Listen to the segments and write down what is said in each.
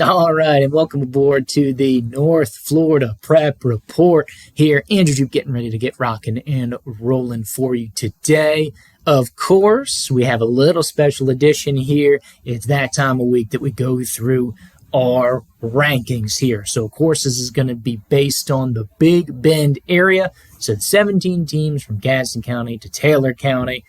All right, and welcome aboard to the North Florida Prep Report here. Andrew Jupe getting ready to get rocking and rolling for you today. Of course, we have a little special edition here. It's that time of week that we go through our rankings here. So, of course, this is going to be based on the Big Bend area. So, 17 teams from Gadsden County to Taylor County.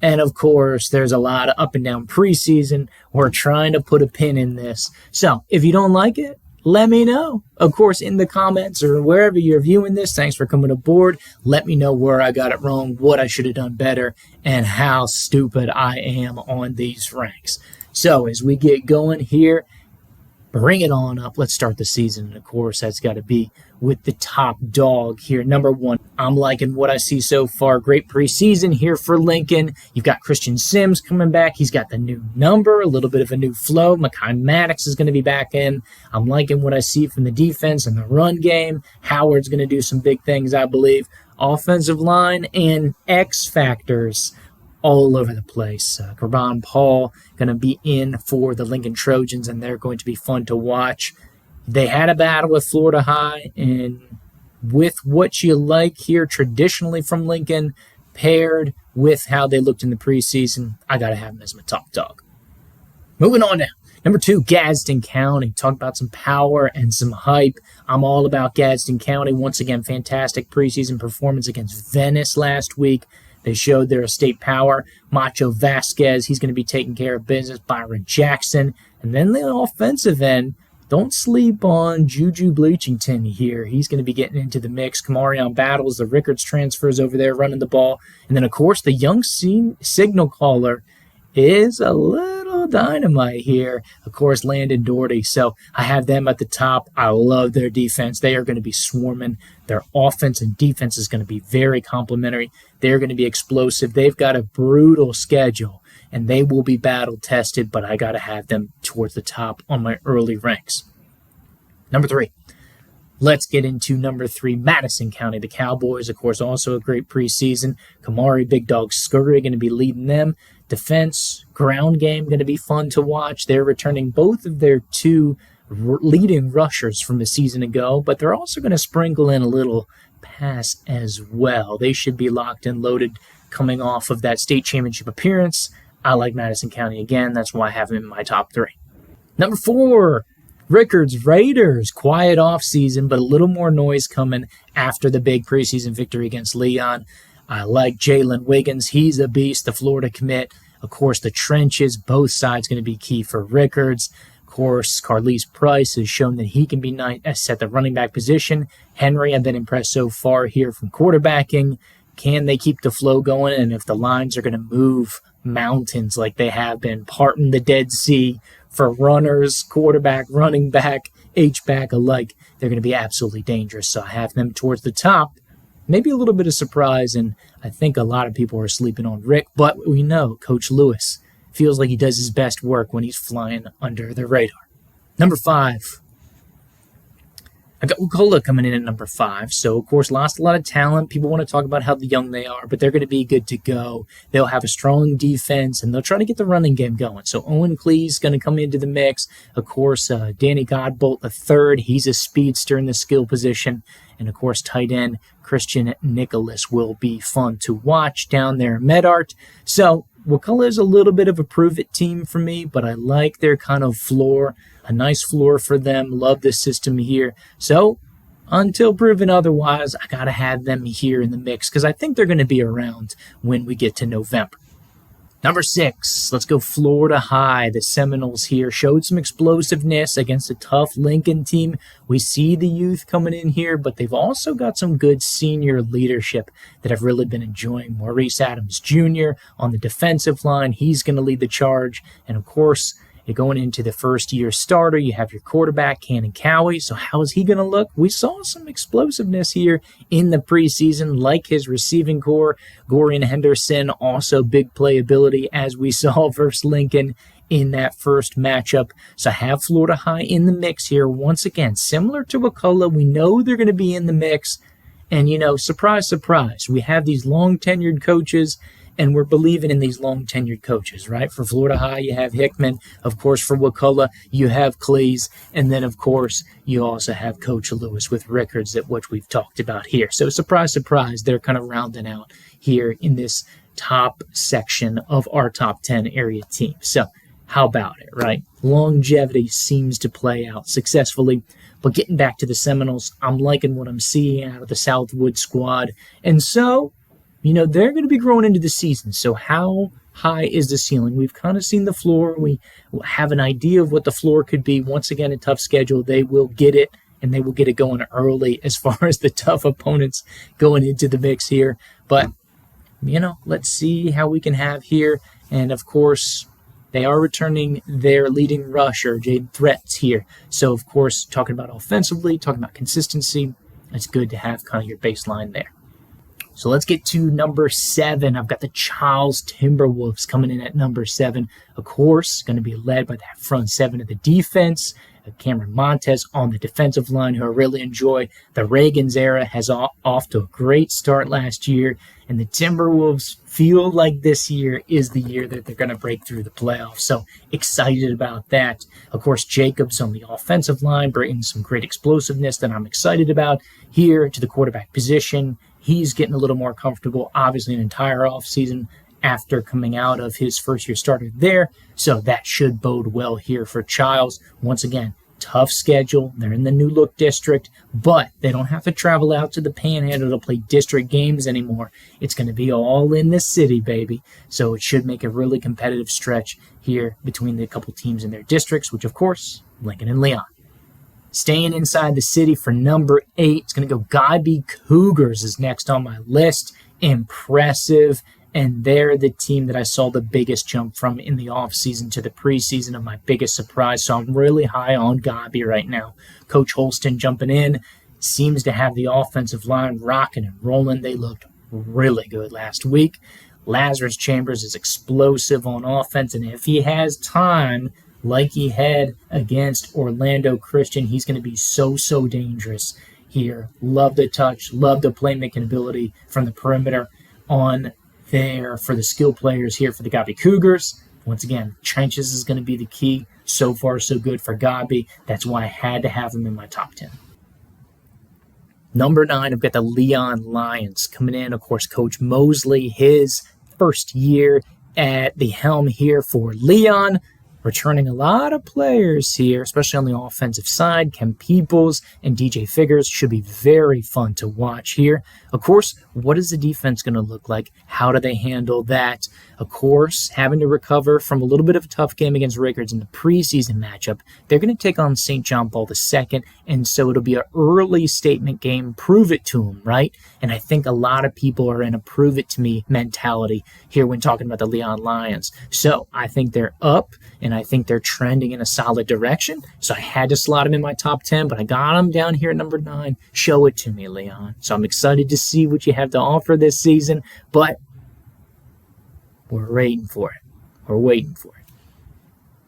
And, of course, there's a lot of up and down preseason. We're trying to put a pin in this. So if you don't like it, let me know. Of course, in the comments or wherever you're viewing this, thanks for coming aboard. Let me know where I got it wrong, what I should have done better, and how stupid I am on these ranks. So as we get going here, bring it on up. Let's start the season. And, of course, that's got to be with the top dog here. Number one, I'm liking what I see so far. Great preseason here for Lincoln. You've got Christian Sims coming back. He's got the new number, a little bit of a new flow. Makai Maddox is going to be back in. I'm liking what I see from the defense and the run game. Howard's going to do some big things, I believe. Offensive line and X factors all over the place. Carbon Paul going to be in for the Lincoln Trojans, and they're going to be fun to watch. They had a battle with Florida High, and with what you like here traditionally from Lincoln, paired with how they looked in the preseason, I got to have them as my top dog. Moving on now. Number two, Gadsden County. Talk about some power and some hype. I'm all about Gadsden County. Once again, fantastic preseason performance against Venice last week. They showed their estate power. Macho Vasquez, he's going to be taking care of business. Byron Jackson. And then the offensive end, don't sleep on Juju Bleachington here. He's going to be getting into the mix. Kamarion Battles, the Rickards transfers over there running the ball. And then, of course, the young signal caller is a little dynamite here. Of course, Landon Doherty. So I have them at the top. I love their defense. They are going to be swarming. Their offense and defense is going to be very complimentary. They're going to be explosive. They've got a brutal schedule, and they will be battle-tested, but I got to have them towards the top on my early ranks. Number three. Let's get into number three, Madison County. The Cowboys, of course, also a great preseason. Kamari, Big Dog Scurry going to be leading them. Defense, ground game going to be fun to watch. They're returning both of their two leading rushers from a season ago, but they're also going to sprinkle in a little pass as well. They should be locked and loaded coming off of that state championship appearance. I like Madison County again. That's why I have them in my top three. Number four, Rickards Raiders. Quiet offseason, but a little more noise coming after the big preseason victory against Leon. I like Jalen Wiggins. He's a beast, the Florida commit. Of course, the trenches, both sides going to be key for Rickards. Of course, Carlise Price has shown that he can be nice at the running back position. Henry, I've been impressed so far here from quarterbacking. Can they keep the flow going? And if the lines are going to move mountains like they have been, parting the Dead Sea for runners, quarterback, running back, H-back alike, they're going to be absolutely dangerous. So I have them towards the top. Maybe a little bit of surprise, and I think a lot of people are sleeping on Rick, but we know Coach Lewis feels like he does his best work when he's flying under the radar. Number five. I got Wakulla coming in at number 5. So, of course, lost a lot of talent. People want to talk about how young they are, but they're going to be good to go. They'll have a strong defense, and they'll try to get the running game going. So, Owen Clee's going to come into the mix. Of course, Danny Godbolt III, he's a speedster in the skill position. And, of course, tight end Christian Nicholas will be fun to watch down there in Medart. So, Wakulla is a little bit of a prove-it team for me, but I like their kind of floor. A nice floor for them. Love the system here. So, until proven otherwise, I got to have them here in the mix because I think they're going to be around when we get to November. Number 6, let's go Florida High. The Seminoles here showed some explosiveness against a tough Lincoln team. We see the youth coming in here, but they've also got some good senior leadership that I've really been enjoying. Maurice Adams Jr. on the defensive line. He's going to lead the charge. And, of course, you're going into the first-year starter. You have your quarterback, Cannon Cowie. So how is he going to look? We saw some explosiveness here in the preseason, like his receiving core. Gorian Henderson, also big playability, as we saw versus Lincoln in that first matchup. So have Florida High in the mix here. Once again, similar to Wakulla, we know they're going to be in the mix. And, surprise, surprise, we have these long-tenured coaches, and we're believing in these long-tenured coaches, right? For Florida High, you have Hickman. Of course, for Wakulla, you have Cleese. And then, of course, you also have Coach Lewis with Rickards, which we've talked about here. So surprise, surprise, they're kind of rounding out here in this top section of our top 10 area teams. So how about it, right? Longevity seems to play out successfully. But getting back to the Seminoles, I'm liking what I'm seeing out of the Southwood squad. And so, they're going to be growing into the season. So how high is the ceiling? We've kind of seen the floor. We have an idea of what the floor could be. Once again, a tough schedule. They will get it, and they will get it going early as far as the tough opponents going into the mix here. But, let's see how we can have here. And, of course, they are returning their leading rusher, Jade Threats, here. So, of course, talking about offensively, talking about consistency, it's good to have kind of your baseline there. So let's get to number 7. I've got the Charles Timberwolves coming in at number 7. Of course, going to be led by that front 7 of the defense. Cameron Montez on the defensive line, who I really enjoy. The Reagan's era has off to a great start last year, and the Timberwolves feel like this year is the year that they're going to break through the playoffs. So excited about that. Of course, Jacobs on the offensive line, bringing some great explosiveness that I'm excited about. Here to the quarterback position, he's getting a little more comfortable, obviously an entire offseason after coming out of his first year starter there. So that should bode well here for Childs. Once again, tough schedule. They're in the New Look District, but they don't have to travel out to the Panhandle to play district games anymore. It's going to be all in the city, baby. So it should make a really competitive stretch here between the couple teams in their districts, which, of course, Lincoln and Leon. Staying inside the city for number 8, it's going to go Guy Cougars is next on my list. Impressive. And they're the team that I saw the biggest jump from in the offseason to the preseason of my biggest surprise. So I'm really high on Gabi right now. Coach Holston jumping in seems to have the offensive line rocking and rolling. They looked really good last week. Lazarus Chambers is explosive on offense, and if he has time like he had against Orlando Christian, he's going to be so dangerous here. Love the touch, love the playmaking ability from the perimeter on there for the skill players here for the Gabi Cougars. Once again, trenches is going to be the key. So far, so good for Gabi. That's why I had to have him in my top 10. Number 9, I've got the Leon Lions coming in. Of course, Coach Mosley, his first year at the helm here for Leon. Returning a lot of players here, especially on the offensive side. Kem Peoples and DJ Figures should be very fun to watch here. Of course, what is the defense going to look like? How do they handle that? Of course, having to recover from a little bit of a tough game against Rickards in the preseason matchup. They're going to take on St. John Paul II, and so it'll be an early statement game. Prove it to them, right? And I think a lot of people are in a prove it to me mentality here when talking about the Leon Lions. So I think they're up, and I think they're trending in a solid direction. So I had to slot them in my top 10, but I got them down here at number 9. Show it to me, Leon. So I'm excited to see what you have to offer this season, but we're waiting for it. We're waiting for it.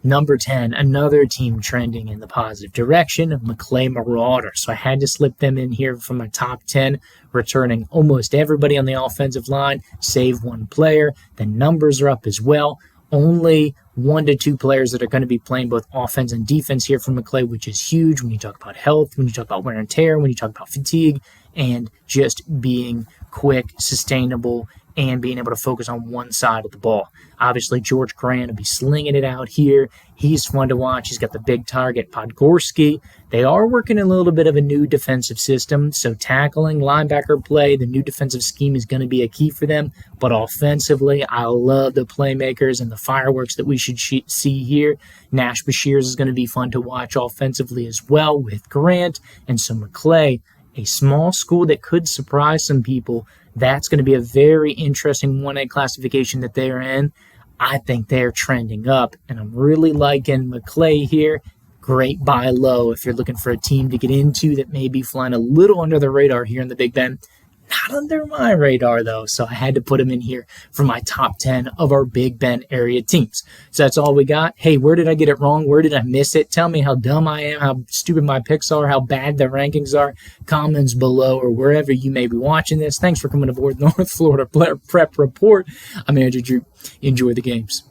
Number 10, another team trending in the positive direction, Maclay Marauders. So I had to slip them in here from my top 10, returning almost everybody on the offensive line, save one player. The numbers are up as well. Only 1 to 2 players that are going to be playing both offense and defense here for Maclay, which is huge when you talk about health, when you talk about wear and tear, when you talk about fatigue, and just being quick, sustainable, and being able to focus on one side of the ball. Obviously, George Grant will be slinging it out here. He's fun to watch. He's got the big target, Podgorski. They are working a little bit of a new defensive system, so tackling, linebacker play, the new defensive scheme is going to be a key for them. But offensively, I love the playmakers and the fireworks that we should see here. Nash Bashirs is going to be fun to watch offensively as well with Grant. And so Maclay, a small school that could surprise some people. That's going to be a very interesting 1A classification that they're in. I think they're trending up, and I'm really liking Maclay here. Great buy low if you're looking for a team to get into that may be flying a little under the radar here in the Big Bend. Not under my radar, though, so I had to put him in here for my top 10 of our Big Bend area teams. So that's all we got. Hey, where did I get it wrong? Where did I miss it? Tell me how dumb I am, how stupid my picks are, how bad the rankings are. Comments below or wherever you may be watching this. Thanks for coming aboard North Florida Prep Report. I'm Andrew Drew. Enjoy the games.